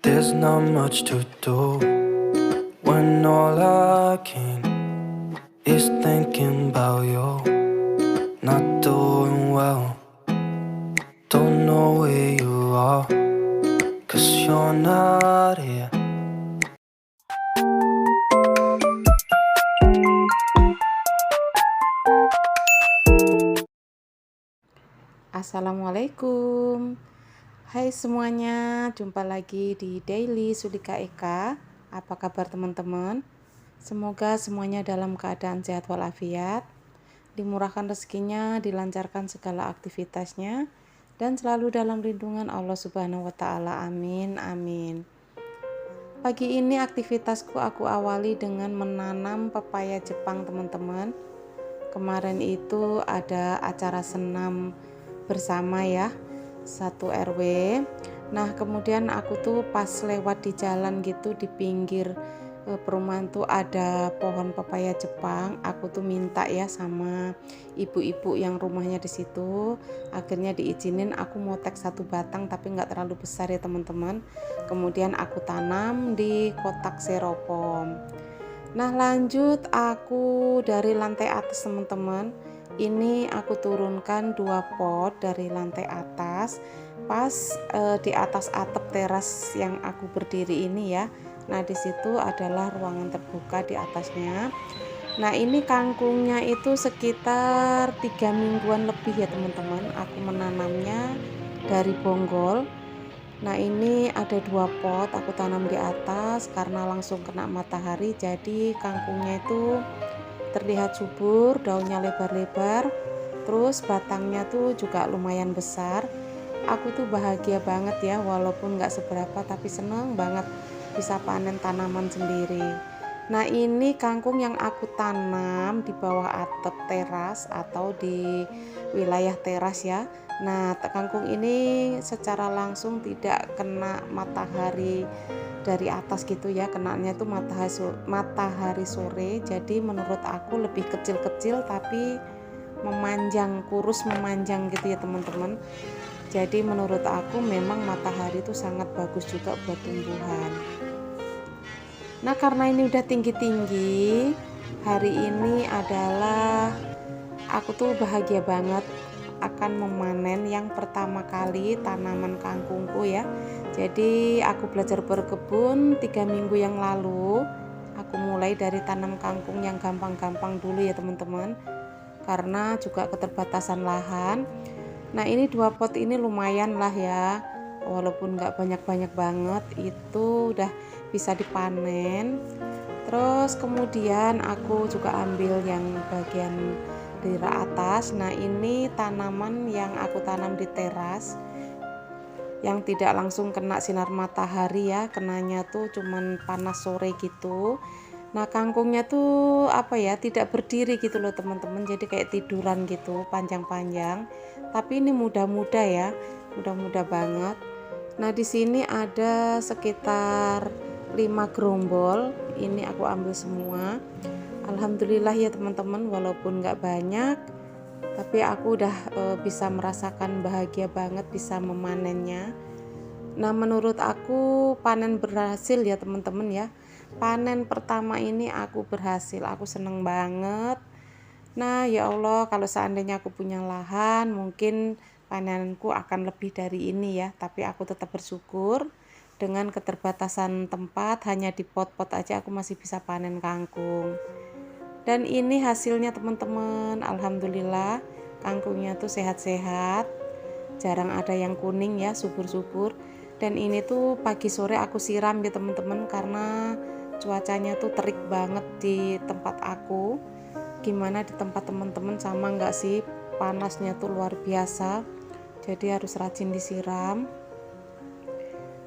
There's not much to do when all I can is thinking about you. Not doing well, don't know where you are, 'cause you're not here. Assalamualaikum. Hai semuanya, jumpa lagi di Daily Sulika Eka. Apa kabar teman-teman? Semoga semuanya dalam keadaan sehat walafiat, dimurahkan rezekinya, dilancarkan segala aktivitasnya, dan selalu dalam lindungan Allah Subhanahu wa Ta'ala. Amin, amin. Pagi ini aktivitasku aku awali dengan menanam pepaya Jepang, teman-teman. Kemarin itu ada acara senam bersama ya, satu RW. Nah kemudian aku tuh pas lewat di jalan gitu, di pinggir perumahan tuh ada pohon pepaya Jepang. Aku tuh minta ya sama ibu-ibu yang rumahnya di situ, akhirnya diizinin aku mau tek satu batang tapi nggak terlalu besar ya teman-teman. Kemudian aku tanam di kotak styrofoam. Nah lanjut aku dari lantai atas teman-teman, ini aku turunkan 2 pot dari lantai atas pas di atas atap teras yang aku berdiri ini ya. Nah di situ adalah ruangan terbuka di atasnya. Nah ini kangkungnya itu sekitar 3 mingguan lebih ya teman-teman, aku menanamnya dari bonggol. Nah ini ada 2 pot aku tanam di atas karena langsung kena matahari, jadi kangkungnya itu terlihat subur, daunnya lebar-lebar, terus batangnya tuh juga lumayan besar. Aku tuh bahagia banget ya, walaupun gak seberapa tapi seneng banget bisa panen tanaman sendiri. Nah ini kangkung yang aku tanam di bawah atap teras atau di wilayah teras ya. Nah kangkung ini secara langsung tidak kena matahari dari atas gitu ya, kenanya itu matahari sore. Jadi menurut aku lebih kecil-kecil tapi memanjang, kurus memanjang gitu ya teman-teman. Jadi menurut aku memang matahari itu sangat bagus juga buat tumbuhan. Nah karena ini udah tinggi-tinggi, hari ini adalah aku tuh bahagia banget akan memanen yang pertama kali tanaman kangkungku ya. Jadi aku belajar berkebun 3 minggu yang lalu. Aku mulai dari tanam kangkung yang gampang-gampang dulu ya teman-teman, karena juga keterbatasan lahan. Nah ini 2 pot ini lumayan lah ya, walaupun gak banyak-banyak banget, itu udah bisa dipanen. Terus kemudian aku juga ambil yang bagian di atas. Nah ini tanaman yang aku tanam di teras yang tidak langsung kena sinar matahari ya, kenanya tuh cuman panas sore gitu. Nah kangkungnya tuh apa ya, tidak berdiri gitu loh teman-teman, jadi kayak tiduran gitu panjang-panjang, tapi ini muda-muda ya, muda-muda banget. Nah di sini ada sekitar 5 gerombol, ini aku ambil semua. Alhamdulillah ya teman-teman, walaupun nggak banyak tapi aku udah bisa merasakan bahagia banget bisa memanennya. Nah menurut aku panen berhasil ya teman-teman ya. Panen pertama ini aku berhasil, aku seneng banget. Nah ya Allah, kalau seandainya aku punya lahan mungkin panenanku akan lebih dari ini ya, tapi aku tetap bersyukur dengan keterbatasan tempat, hanya di pot-pot aja aku masih bisa panen kangkung. Dan ini hasilnya teman-teman, alhamdulillah kangkungnya tuh sehat-sehat, jarang ada yang kuning ya, subur-subur. Dan ini tuh pagi sore aku siram ya teman-teman, karena cuacanya tuh terik banget di tempat aku. Gimana di tempat teman-teman, sama nggak sih? Panasnya tuh luar biasa, jadi harus rajin disiram.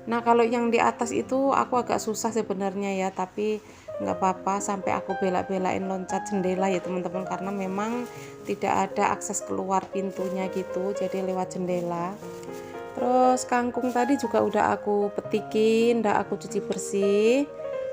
Nah kalau yang di atas itu aku agak susah sebenarnya ya, tapi nggak apa-apa, sampai aku bela-belain loncat jendela ya teman-teman, karena memang tidak ada akses keluar pintunya gitu, jadi lewat jendela. Terus kangkung tadi juga udah aku petikin, udah aku cuci bersih.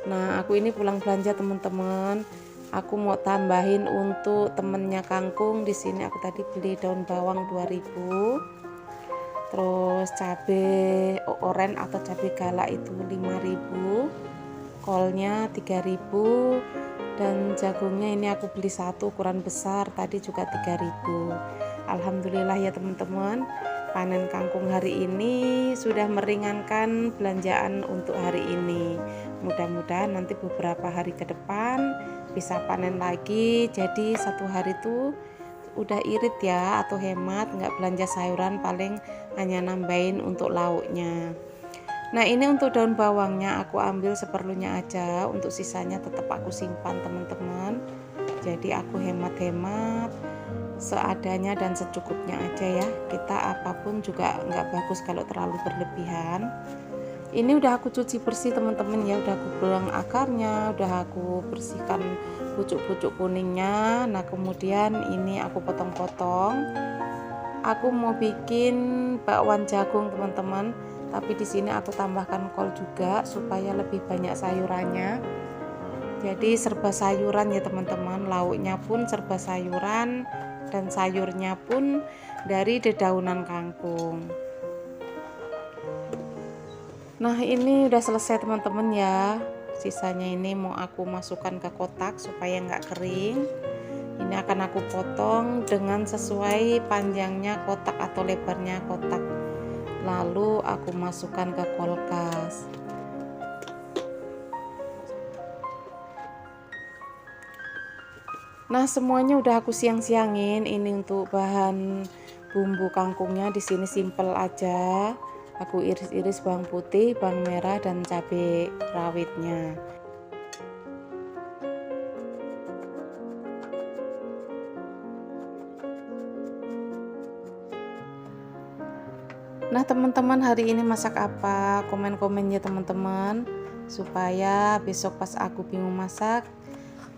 Nah aku ini pulang belanja teman-teman, aku mau tambahin untuk temennya kangkung. Di sini aku tadi beli daun bawang 2000. terus cabai oren atau cabai galak itu 5.000, kolnya 3.000, dan jagungnya ini aku beli satu ukuran besar tadi juga 3.000. Alhamdulillah ya teman-teman, panen kangkung hari ini sudah meringankan belanjaan untuk hari ini. Mudah-mudahan nanti beberapa hari ke depan bisa panen lagi, jadi satu hari tuh udah irit ya, atau hemat, nggak belanja sayuran, paling hanya nambahin untuk lauknya. Nah ini untuk daun bawangnya aku ambil seperlunya aja, untuk sisanya tetap aku simpan teman-teman. Jadi aku hemat-hemat seadanya dan secukupnya aja ya. Kita apapun juga nggak bagus kalau terlalu berlebihan. Ini udah aku cuci bersih teman-teman ya, udah aku buang akarnya, udah aku bersihkan pucuk-pucuk kuningnya. Nah kemudian ini aku potong-potong. Aku mau bikin bakwan jagung teman-teman, tapi di sini aku tambahkan kol juga supaya lebih banyak sayurannya. Jadi serba sayuran ya teman-teman, lauknya pun serba sayuran dan sayurnya pun dari dedaunan kangkung. Nah ini udah selesai teman-teman ya, sisanya ini mau aku masukkan ke kotak supaya nggak kering. Ini akan aku potong dengan sesuai panjangnya kotak atau lebarnya kotak, lalu aku masukkan ke kulkas. Nah semuanya udah aku siang-siangin. Ini untuk bahan bumbu kangkungnya di sini simple aja. Aku iris-iris bawang putih, bawang merah, dan cabai rawitnya. Nah teman-teman, hari ini masak apa? Komen-komen ya teman-teman, supaya besok pas aku bingung masak,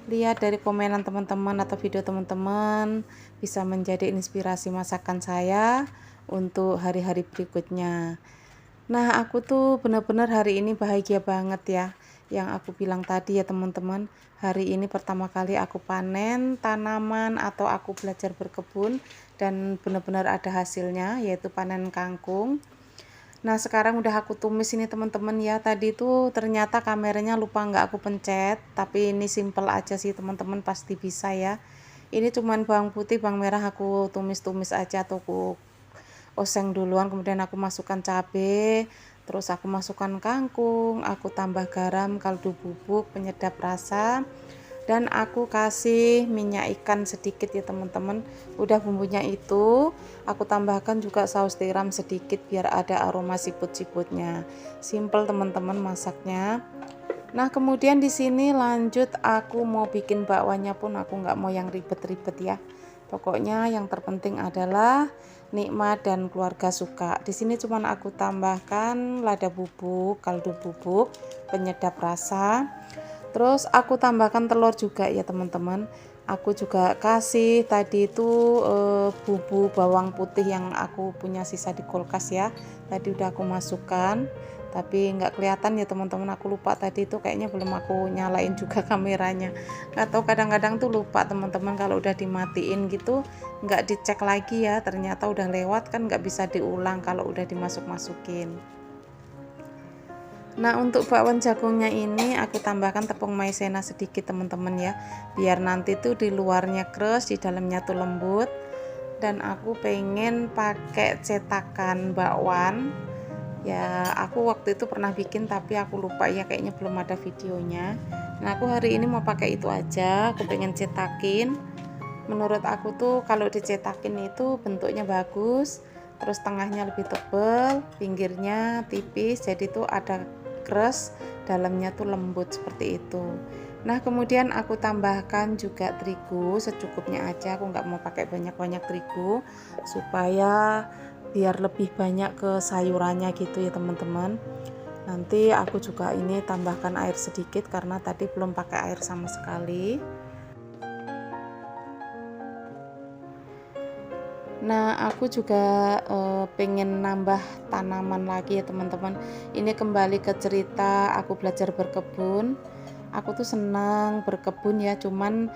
lihat dari komenan teman-teman atau video teman-teman bisa menjadi inspirasi masakan saya untuk hari-hari berikutnya. Nah aku tuh benar-benar hari ini bahagia banget ya, yang aku bilang tadi ya teman-teman, hari ini pertama kali aku panen tanaman atau aku belajar berkebun dan benar-benar ada hasilnya, yaitu panen kangkung. Nah sekarang udah aku tumis ini teman-teman ya, tadi tuh ternyata kameranya lupa nggak aku pencet, tapi ini simple aja sih teman-teman, pasti bisa ya. Ini cuman bawang putih, bawang merah aku tumis-tumis aja atau aku oseng duluan, kemudian aku masukkan cabai, terus aku masukkan kangkung, aku tambah garam, kaldu bubuk, penyedap rasa, dan aku kasih minyak ikan sedikit ya teman-teman. Udah bumbunya itu aku tambahkan juga saus tiram sedikit biar ada aroma siput-siputnya. Simple teman-teman masaknya. Nah kemudian di sini lanjut aku mau bikin bakwannya pun aku nggak mau yang ribet-ribet ya. Pokoknya yang terpenting adalah nikmat dan keluarga suka. Di sini cuman aku tambahkan lada bubuk, kaldu bubuk, penyedap rasa. Terus aku tambahkan telur juga ya teman-teman. Aku juga kasih tadi itu bumbu bawang putih yang aku punya sisa di kulkas ya. Tadi udah aku masukkan, tapi nggak kelihatan ya teman-teman, aku lupa tadi itu kayaknya belum aku nyalain juga kameranya, atau kadang-kadang tuh lupa teman-teman, kalau udah dimatiin gitu nggak dicek lagi ya, ternyata udah lewat kan nggak bisa diulang kalau udah dimasuk-masukin. Nah untuk bakwan jagungnya ini aku tambahkan tepung maizena sedikit teman-teman ya, biar nanti tuh di luarnya keras, di dalamnya tuh lembut. Dan aku pengen pakai cetakan bakwan ya, aku waktu itu pernah bikin tapi aku lupa ya, kayaknya belum ada videonya. Nah aku hari ini mau pakai itu aja, aku pengen cetakin. Menurut aku tuh kalau dicetakin itu bentuknya bagus, terus tengahnya lebih tebal, pinggirnya tipis, jadi tuh ada crust, dalamnya tuh lembut seperti itu. Nah kemudian aku tambahkan juga terigu secukupnya aja, aku nggak mau pakai banyak-banyak terigu supaya biar lebih banyak ke sayurannya gitu ya teman-teman. Nanti aku juga ini tambahkan air sedikit karena tadi belum pakai air sama sekali. Nah aku juga pengen nambah tanaman lagi ya teman-teman. Ini kembali ke cerita aku belajar berkebun. Aku tuh senang berkebun ya, cuman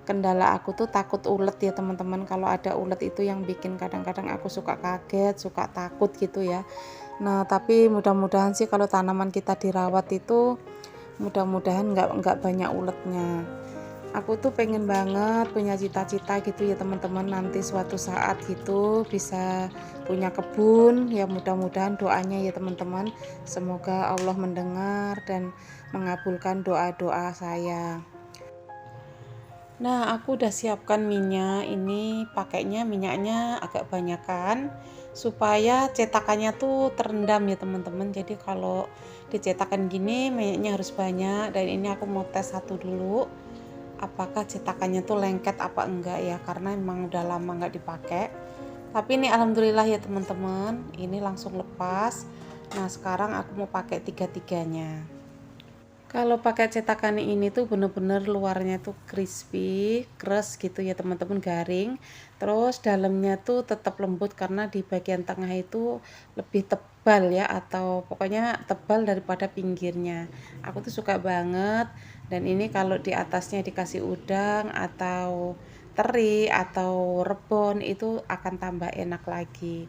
kendala aku tuh takut ulet ya teman-teman. Kalau ada ulet itu yang bikin kadang-kadang aku suka kaget, suka takut gitu ya. Nah tapi mudah-mudahan sih kalau tanaman kita dirawat itu mudah-mudahan nggak banyak uletnya. Aku tuh pengen banget punya cita-cita gitu ya teman-teman, nanti suatu saat gitu bisa punya kebun ya. Mudah-mudahan doanya ya teman-teman, semoga Allah mendengar dan mengabulkan doa-doa saya. Nah aku udah siapkan minyak, ini pakainya minyaknya agak banyakan supaya cetakannya tuh terendam ya teman-teman. Jadi kalau dicetakan gini minyaknya harus banyak, dan ini aku mau tes satu dulu apakah cetakannya tuh lengket apa enggak ya, karena memang udah lama nggak dipakai. Tapi ini alhamdulillah ya teman-teman, ini langsung lepas. Nah sekarang aku mau pakai tiga-tiganya. Kalau pakai cetakan ini tuh bener-bener luarnya tuh crispy, keras gitu ya teman-teman, garing. Terus dalamnya tuh tetap lembut karena di bagian tengah itu lebih tebal ya, atau pokoknya tebal daripada pinggirnya. Aku tuh suka banget. Dan ini kalau di atasnya dikasih udang atau teri atau rebon itu akan tambah enak lagi.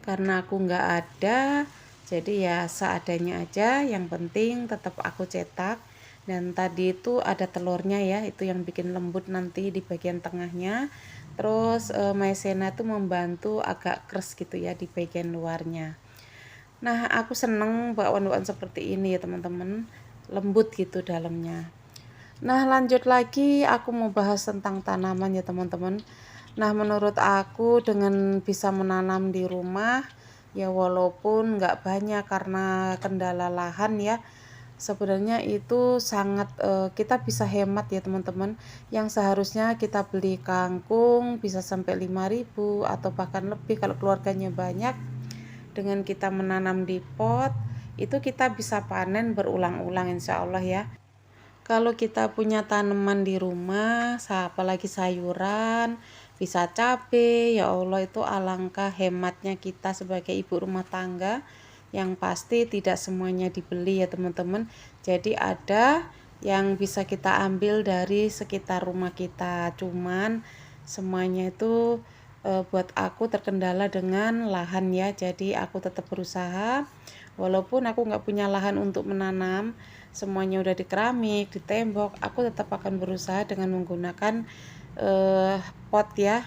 Karena aku nggak ada, jadi ya seadanya aja, yang penting tetap aku cetak. Dan tadi itu ada telurnya ya, itu yang bikin lembut nanti di bagian tengahnya. Terus maizena itu membantu agak keras gitu ya di bagian luarnya. Nah aku seneng bakwan-bakwan seperti ini ya teman-teman, lembut gitu dalamnya. Nah lanjut lagi aku mau bahas tentang tanaman ya teman-teman. Nah menurut aku dengan bisa menanam di rumah ya, walaupun nggak banyak karena kendala lahan ya, sebenarnya itu sangat kita bisa hemat ya teman-teman. Yang seharusnya kita beli kangkung bisa sampai 5.000 atau bahkan lebih kalau keluarganya banyak. Dengan kita menanam di pot itu kita bisa panen berulang-ulang insya Allah ya. Kalau kita punya tanaman di rumah, apalagi sayuran, bisa cabai, ya Allah itu alangkah hematnya kita sebagai ibu rumah tangga. Yang pasti tidak semuanya dibeli ya teman-teman. Jadi ada yang bisa kita ambil dari sekitar rumah kita. Cuman semuanya itu buat aku terkendala dengan lahan ya. Jadi aku tetap berusaha. Walaupun aku nggak punya lahan untuk menanam, semuanya udah di keramik, di tembok, aku tetap akan berusaha dengan menggunakan pot ya.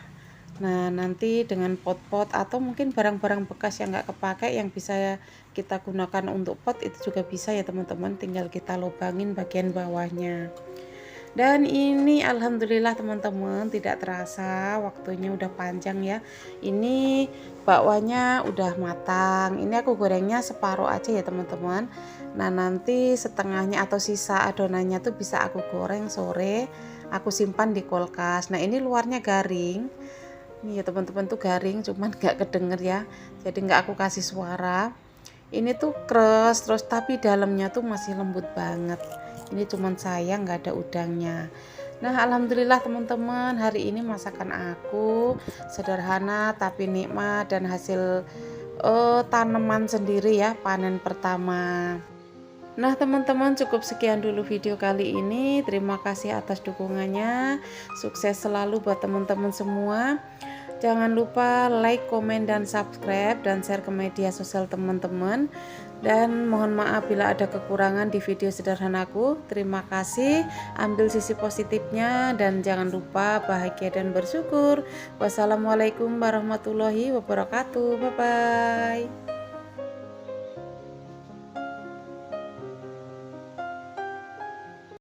Nah nanti dengan pot-pot atau mungkin barang-barang bekas yang nggak kepakai yang bisa kita gunakan untuk pot itu juga bisa ya teman-teman, tinggal kita lubangin bagian bawahnya. Dan ini alhamdulillah teman-teman, tidak terasa waktunya udah panjang ya. Ini bakwanya udah matang. Ini aku gorengnya separuh aja ya teman-teman. Nah nanti setengahnya atau sisa adonannya tuh bisa aku goreng sore, aku simpan di kulkas. Nah ini luarnya garing. Nih ya teman-teman tuh garing, cuman gak kedenger ya. Jadi gak aku kasih suara. Ini tuh keras terus tapi dalamnya tuh masih lembut banget. Ini cuman sayang nggak ada udangnya. Nah alhamdulillah teman-teman, hari ini masakan aku sederhana tapi nikmat dan hasil tanaman sendiri ya, panen pertama. Nah teman-teman, cukup sekian dulu video kali ini. Terima kasih atas dukungannya. Sukses selalu buat teman-teman semua. Jangan lupa like, komen, dan subscribe, dan share ke media sosial teman-teman. Dan mohon maaf bila ada kekurangan di video sederhanaku. Terima kasih, ambil sisi positifnya, dan jangan lupa bahagia dan bersyukur. Wassalamualaikum warahmatullahi wabarakatuh. Bye-bye.